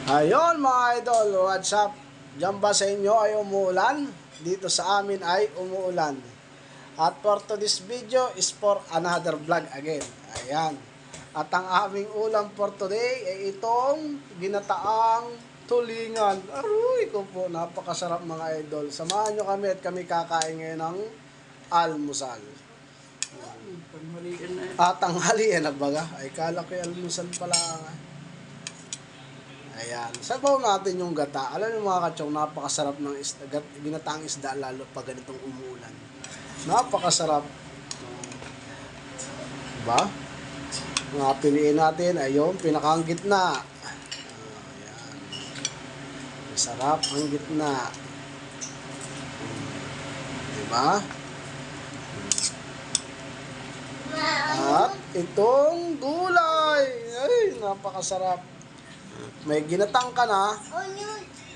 Ayun mga idol, what's up? Diyan ba sa inyo ay umuulan? Dito sa amin ay umuulan. At for today's video is for another vlog again. Ayan. At ang aming ulam for today ay itong ginataang tulingan. Aroy ko po, napakasarap mga idol. Samahan nyo kami at kami kakain ngayon ng almusal. Tanghalian na. Tanghalian na baga. Ay kala ko almusal pala nga. Ayan. Sabaw natin yung gata. Alam niyo mga katsong, napakasarap ng isda, ginataang isda lalo pag ganitong umuulan. Napakasarap. Diba? Mga piliin natin ay yung pinakang gitna. Ayan. Masarap ang gitna. Diba? At itong gulay. Ay, napakasarap. May ginatang ka na,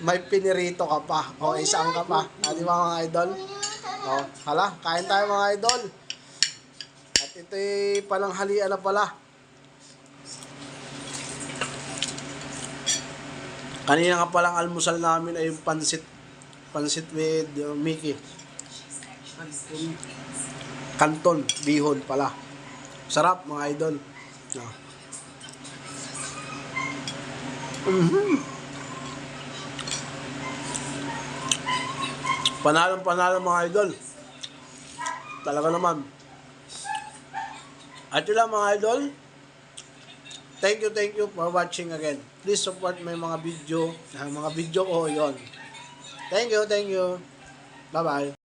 may pinirito ka pa. O, isang ka pa. Di ba mga idol? O, hala, kain tayo mga idol. At ito'y palang halian na pala. Kanina nga palang almusal namin ay yung pansit. Pansit with Mickey. Kanton, bihon pala. Sarap mga idol. No. Panalo mga idol. Talaga naman. At yun lang mga idol. Thank you for watching again. Please support my mga video ko yon. Thank you. Bye bye.